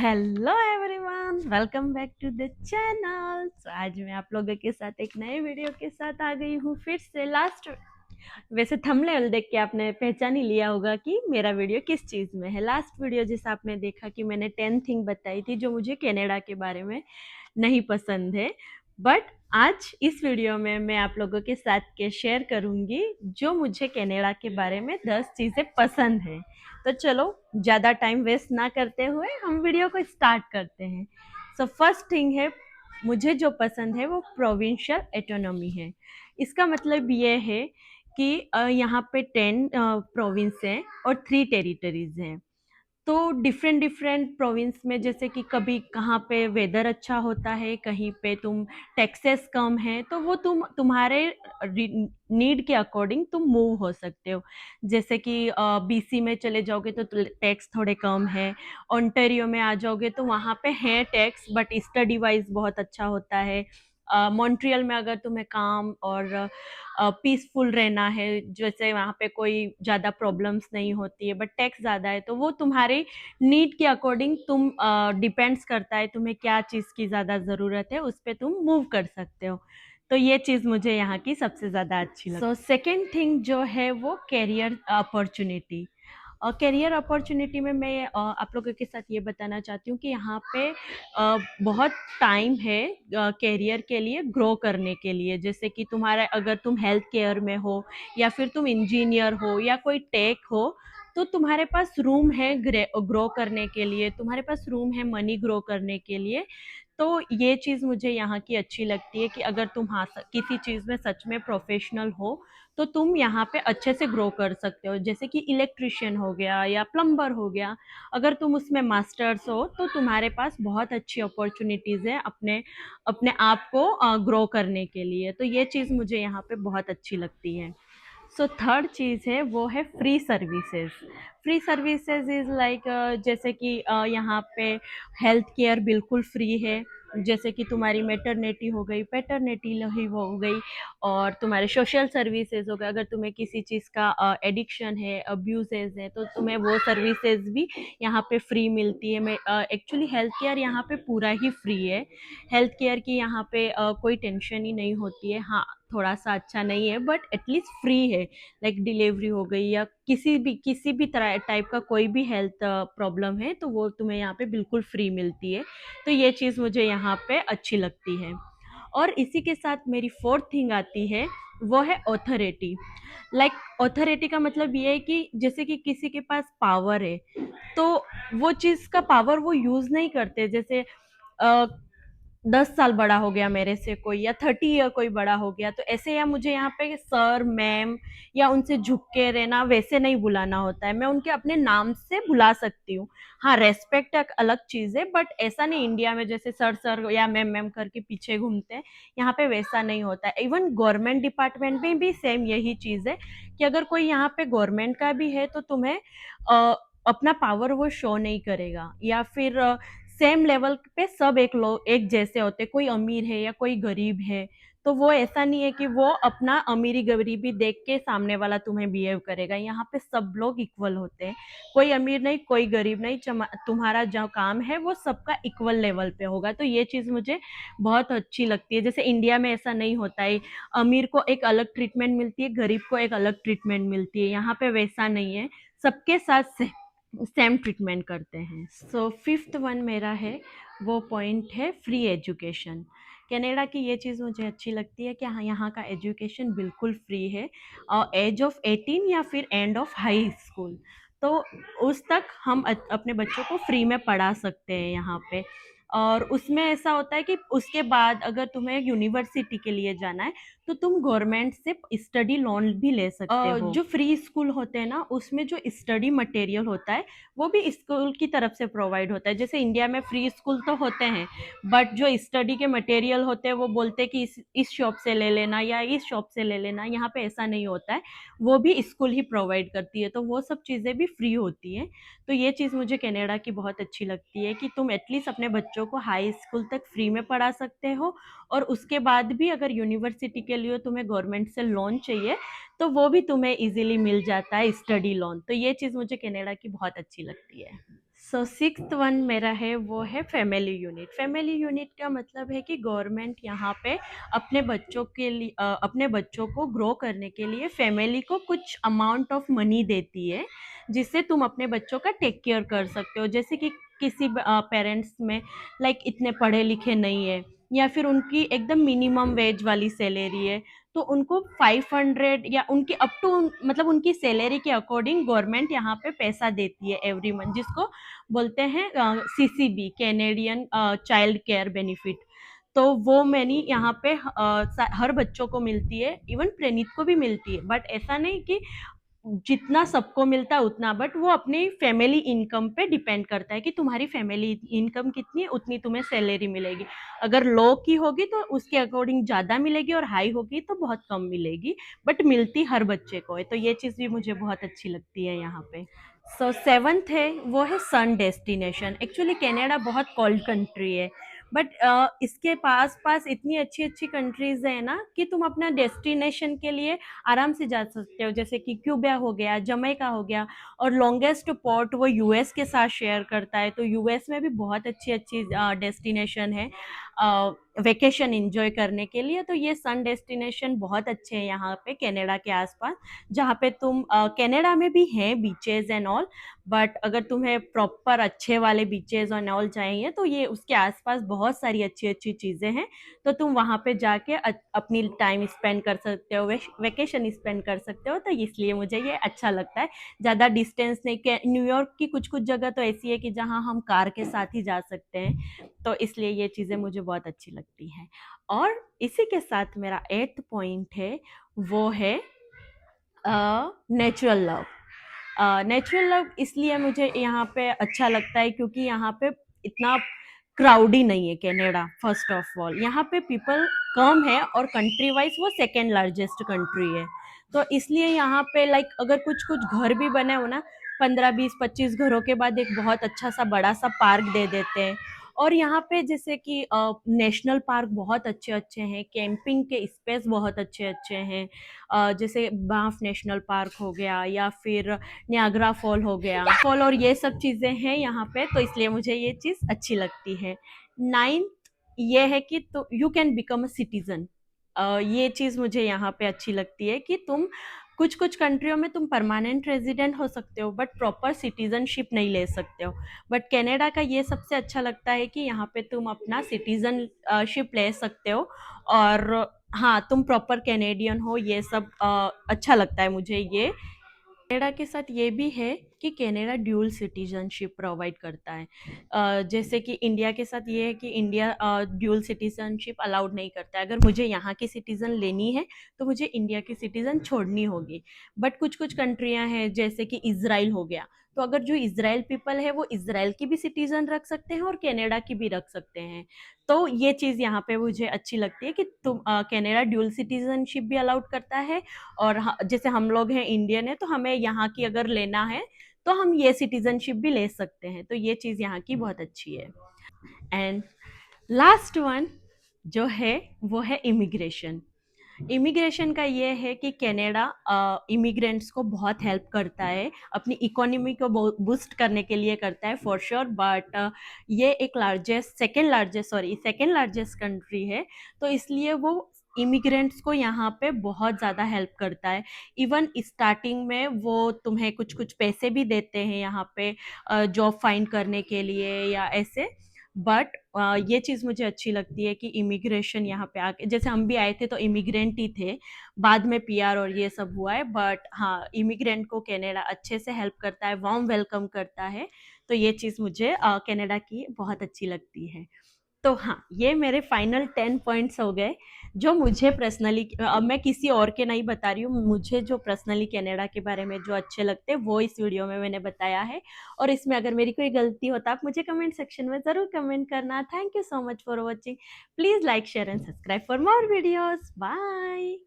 Hello everyone, welcome back to the channel. आज मैं आप लोगों के साथ एक नए वीडियो के साथ आ गई हूँ फिर से। वैसे थंबनेल देख के आपने पहचान ही लिया होगा कि मेरा वीडियो किस चीज़ में है। लास्ट वीडियो जिस आपने देखा कि मैंने 10 थिंग बताई थी जो मुझे कनाडा के बारे में नहीं पसंद है, बट आज इस वीडियो में मैं आप लोगों के साथ के शेयर करूंगी जो मुझे कनाडा के बारे में 10 चीज़ें पसंद है। तो चलो ज़्यादा टाइम वेस्ट ना करते हुए हम वीडियो को स्टार्ट करते हैं। सो फर्स्ट थिंग है, मुझे जो पसंद है वो प्रोविंशियल एटोनॉमी है। इसका मतलब ये है कि यहाँ पे 10 प्रोविंस हैं और 3 टेरिटरीज हैं। तो डिफरेंट डिफरेंट प्रोविंस में जैसे कि कभी कहाँ पे वेदर अच्छा होता है, कहीं पे तुम टैक्सेस कम है, तो वो तुम्हारे नीड के अकॉर्डिंग तुम मूव हो सकते हो। जैसे कि बीसी में चले जाओगे तो टैक्स थोड़े कम है। ओंटारियो में आ जाओगे तो वहाँ पे है टैक्स, बट स्टडी वाइज बहुत अच्छा होता है। मॉन्ट्रियल में अगर तुम्हें काम और पीसफुल रहना है, जैसे वहाँ पे कोई ज़्यादा प्रॉब्लम्स नहीं होती है बट टैक्स ज़्यादा है, तो वो तुम्हारी नीड के अकॉर्डिंग तुम डिपेंड्स करता है तुम्हें क्या चीज़ की ज़्यादा ज़रूरत है, उस पर तुम मूव कर सकते हो। तो ये चीज़ मुझे यहाँ की सबसे ज़्यादा अच्छी लगती है। सो सेकेंड थिंग जो है वो कैरियर अपॉर्चुनिटी। करियर अपॉर्चुनिटी में मैं आप लोगों के साथ ये बताना चाहती हूँ कि यहाँ पे बहुत टाइम है करियर के लिए ग्रो करने के लिए। जैसे कि तुम्हारा अगर तुम हेल्थ केयर में हो या फिर तुम इंजीनियर हो या कोई टेक हो, तो तुम्हारे पास रूम है ग्रो करने के लिए, तुम्हारे पास रूम है मनी ग्रो करने के लिए। तो ये चीज़ मुझे यहाँ की अच्छी लगती है कि अगर तुम हाँ किसी चीज़ में सच में प्रोफेशनल हो तो तुम यहाँ पे अच्छे से ग्रो कर सकते हो। जैसे कि इलेक्ट्रिशियन हो गया या प्लम्बर हो गया, अगर तुम उसमें मास्टर्स हो तो तुम्हारे पास बहुत अच्छी अपॉर्चुनिटीज़ है अपने अपने आप को ग्रो करने के लिए। तो ये चीज़ मुझे यहाँ पे बहुत अच्छी लगती है। सो थर्ड चीज़ है वो है free services. Free services is like जैसे कि यहाँ पे हेल्थ केयर बिल्कुल फ्री है। जैसे कि तुम्हारी मैटरनिटी हो गई, पैटर्निटी हो गई, और तुम्हारे सोशल सर्विसेज हो गए। अगर तुम्हें किसी चीज़ का एडिक्शन है, अब्यूजेज है, तो तुम्हें वो सर्विसेज भी यहाँ पे फ्री मिलती है। मैं एक्चुअली हेल्थ केयर यहाँ पे पूरा ही फ्री है। हेल्थ केयर की यहाँ पे कोई टेंशन ही नहीं होती है। हाँ, थोड़ा सा अच्छा नहीं है बट एटलीस्ट फ्री है। लाइक डिलीवरी हो गई या किसी भी तरह टाइप का कोई भी हेल्थ प्रॉब्लम है तो वो तुम्हें यहाँ पे बिल्कुल फ्री मिलती है। तो ये चीज़ मुझे यहाँ पे अच्छी लगती है। और इसी के साथ मेरी फोर्थ थिंग आती है, वो है ऑथोरिटी। लाइक ऑथोरिटी का मतलब ये है कि जैसे कि किसी के पास पावर है तो वो चीज़ का पावर वो यूज़ नहीं करते। जैसे 10 साल बड़ा हो गया मेरे से कोई, या 30 ईयर कोई बड़ा हो गया, तो ऐसे या मुझे यहाँ पे सर मैम या उनसे झुक के रहना वैसे नहीं बुलाना होता है। मैं उनके अपने नाम से बुला सकती हूँ। हाँ, रेस्पेक्ट एक अलग चीज़ है, बट ऐसा नहीं इंडिया में जैसे सर सर या मैम मैम करके पीछे घूमते हैं, यहाँ पे वैसा नहीं होता है। इवन गवर्नमेंट डिपार्टमेंट में भी सेम यही चीज़ है कि अगर कोई यहाँ पे गवर्नमेंट का भी है तो तुम्हें अपना पावर वो शो नहीं करेगा, या फिर सेम लेवल पे सब एक लोग एक जैसे होते। कोई अमीर है या कोई गरीब है तो वो ऐसा नहीं है कि वो अपना अमीरी गरीबी देख के सामने वाला तुम्हें बिहेव करेगा। यहाँ पे सब लोग इक्वल होते हैं, कोई अमीर नहीं कोई गरीब नहीं। तुम्हारा जो काम है वो सबका इक्वल लेवल पे होगा। तो ये चीज़ मुझे बहुत अच्छी लगती है। जैसे इंडिया में ऐसा नहीं होता है, अमीर को एक अलग ट्रीटमेंट मिलती है, गरीब को एक अलग ट्रीटमेंट मिलती है। यहाँ पे वैसा नहीं है, सबके साथ सेम ट्रीटमेंट करते हैं। सो फिफ्थ वन मेरा है वो पॉइंट है फ्री एजुकेशन। कनाडा की ये चीज़ मुझे अच्छी लगती है कि हाँ, यहाँ का एजुकेशन बिल्कुल फ्री है। और एज ऑफ 18 या फिर एंड ऑफ हाई स्कूल, तो उस तक हम अपने बच्चों को फ्री में पढ़ा सकते हैं यहाँ पे। और उसमें ऐसा होता है कि उसके बाद अगर तुम्हें यूनिवर्सिटी के लिए जाना है तो तुम गवर्नमेंट से स्टडी लोन भी ले सकते हो। जो फ्री स्कूल होते हैं ना, उसमें जो स्टडी मटेरियल होता है वो भी स्कूल की तरफ से प्रोवाइड होता है। जैसे इंडिया में फ्री स्कूल तो होते हैं, बट जो स्टडी के मटेरियल होते हैं वो बोलते हैं कि इस शॉप से ले लेना या इस शॉप से ले लेना। यहाँ पे ऐसा नहीं होता है, वो भी स्कूल ही प्रोवाइड करती है, तो वो सब चीज़ें भी फ्री होती हैं। तो ये चीज़ मुझे कनाडा की बहुत अच्छी लगती है कि तुम एटलीस्ट अपने बच्चों को हाई स्कूल तक फ्री में पढ़ा सकते हो, और उसके बाद भी अगर यूनिवर्सिटी के लिए तुम्हें गवर्नमेंट से लोन चाहिए तो वो भी तुम्हें इजीली मिल जाता है, स्टडी लोन। तो ये चीज़ मुझे कनाडा की बहुत अच्छी लगती है। सो सिक्स्थ वन मेरा है वो है फैमिली यूनिट। फैमिली यूनिट का मतलब है कि गवर्नमेंट यहाँ पे अपने बच्चों के लिए अपने बच्चों को ग्रो करने के लिए फैमिली को कुछ अमाउंट ऑफ मनी देती है, जिससे तुम अपने बच्चों का टेक केयर कर सकते हो। जैसे कि किसी पेरेंट्स में लाइक इतने पढ़े लिखे नहीं है, या फिर उनकी एकदम मिनिमम वेज वाली सैलरी है, तो उनको 500 या उनकी अप टू मतलब उनकी सैलरी के अकॉर्डिंग गवर्नमेंट यहाँ पे पैसा देती है एवरी मंथ, जिसको बोलते हैं CCB, Canadian child care benefit. तो वो मैंने यहाँ पे हर बच्चों को मिलती है, इवन प्रेनित को भी मिलती है, बट ऐसा नहीं कि जितना सबको मिलता है उतना, बट वो अपनी फैमिली इनकम पे डिपेंड करता है कि तुम्हारी फैमिली इनकम कितनी है उतनी तुम्हें सैलरी मिलेगी। अगर लो की होगी तो उसके अकॉर्डिंग ज़्यादा मिलेगी, और हाई होगी तो बहुत कम मिलेगी, बट मिलती हर बच्चे को है। तो ये चीज़ भी मुझे बहुत अच्छी लगती है यहाँ पे। सो सेवन्थ है वो है सन डेस्टिनेशन। एक्चुअली कनाडा बहुत कोल्ड कंट्री है, बट इसके पास पास इतनी अच्छी अच्छी कंट्रीज है ना कि तुम अपना डेस्टिनेशन के लिए आराम से जा सकते हो। जैसे कि क्यूबा हो गया, जमैका हो गया, और लॉन्गेस्ट पोर्ट वो यूएस के साथ शेयर करता है। तो यूएस में भी बहुत अच्छी अच्छी डेस्टिनेशन है वेकेशन एंजॉय करने के लिए। तो ये सन डेस्टिनेशन बहुत अच्छे हैं यहाँ पे कनाडा के आसपास, जहाँ पे तुम कनाडा में भी हैं बीचेस एंड ऑल, बट अगर तुम्हें प्रॉपर अच्छे वाले बीचेस एंड ऑल चाहिए तो ये उसके आसपास बहुत सारी अच्छी अच्छी चीज़ें हैं। तो तुम वहाँ पे जाके अपनी टाइम स्पेंड कर सकते हो, वेकेशन स्पेंड कर सकते हो। तो इसलिए मुझे ये अच्छा लगता है। ज़्यादा डिस्टेंस नहीं के, न्यूयॉर्क की कुछ कुछ जगह तो ऐसी है कि जहाँ हम कार के साथ ही जा सकते हैं, तो इसलिए ये चीज़ें मुझे बहुत अच्छी लगती हैं। और इसी के साथ मेरा 8th पॉइंट है वो है नेचुरल लव। नेचुरल लव इसलिए मुझे यहाँ पे अच्छा लगता है क्योंकि यहाँ पे इतना क्राउडी नहीं है कनाडा। फर्स्ट ऑफ ऑल यहाँ पे पीपल कम है, और कंट्री वाइज वो सेकेंड लार्जेस्ट कंट्री है। तो इसलिए यहाँ पे लाइक अगर कुछ कुछ घर भी बने हो ना, 15 20 25 घरों के बाद एक बहुत अच्छा सा बड़ा सा पार्क दे देते हैं। और यहाँ पे जैसे कि नेशनल पार्क बहुत अच्छे अच्छे हैं, कैंपिंग के स्पेस बहुत अच्छे अच्छे हैं। जैसे बांफ नेशनल पार्क हो गया, या फिर नियाग्रा फॉल हो गया, फॉल, और ये सब चीज़ें हैं यहाँ पे। तो इसलिए मुझे ये चीज़ अच्छी लगती है। 9th ये है कि तो you can become a citizen. ये चीज़ मुझे यहाँ पे अच्छी लगती है कि तुम कुछ कुछ कंट्रियों में तुम परमानेंट रेजिडेंट हो सकते हो, बट प्रॉपर सिटीजनशिप नहीं ले सकते हो। बट कनाडा का ये सबसे अच्छा लगता है कि यहाँ पे तुम अपना सिटीजनशिप ले सकते हो, और हाँ तुम प्रॉपर कैनेडियन हो। ये सब अच्छा लगता है मुझे ये। कनाडा के साथ ये भी है कि कनाडा ड्यूल सिटीजनशिप प्रोवाइड करता है। जैसे कि इंडिया के साथ ये है कि इंडिया ड्यूल सिटीजनशिप अलाउड नहीं करता है। अगर मुझे यहाँ की सिटीज़न लेनी है तो मुझे इंडिया की सिटीज़न छोड़नी होगी। बट कुछ कुछ कंट्रियाँ हैं जैसे कि इज़राइल हो गया, तो अगर जो इज़राइल पीपल है वो इज़राइल की भी सिटीज़न रख सकते हैं और कनाडा की भी रख सकते हैं। तो ये चीज़ यहाँ पे मुझे अच्छी लगती है कि तुम कनाडा ड्यूल सिटीजनशिप भी अलाउड करता है, और जैसे हम लोग हैं इंडियन है तो हमें यहाँ की अगर लेना है तो हम ये सिटीजनशिप भी ले सकते हैं। तो ये चीज़ यहाँ की बहुत अच्छी है। एंड लास्ट वन जो है वो है इमिग्रेशन। इमिग्रेशन का ये है कि कनाडा इमिग्रेंट्स को बहुत हेल्प करता है, अपनी इकोनॉमी को बूस्ट करने के लिए करता है फॉर श्योर। बट ये एक सेकेंड लार्जेस्ट कंट्री है, तो इसलिए वो इमिग्रेंट्स को यहाँ पे बहुत ज़्यादा हेल्प करता है। इवन स्टार्टिंग में वो तुम्हें कुछ कुछ पैसे भी देते हैं यहाँ पे जॉब फाइंड करने के लिए या ऐसे। बट ये चीज़ मुझे अच्छी लगती है कि इमिग्रेशन यहाँ पे आके, जैसे हम भी आए थे तो इमिग्रेंट ही थे, बाद में पीआर और ये सब हुआ है, बट हाँ इमिग्रेंट को कनाडा अच्छे से हेल्प करता है, वार्म वेलकम करता है। तो ये चीज़ मुझे कनाडा की बहुत अच्छी लगती है। तो हाँ ये मेरे फाइनल 10 पॉइंट्स हो गए जो मुझे पर्सनली, अब मैं किसी और के नहीं बता रही हूँ, मुझे जो पर्सनली कनाडा के बारे में जो अच्छे लगते हैं वो इस वीडियो में मैंने बताया है। और इसमें अगर मेरी कोई गलती हो तो आप मुझे कमेंट सेक्शन में ज़रूर कमेंट करना। Thank you so much for watching. Please like share and subscribe for more videos. Bye.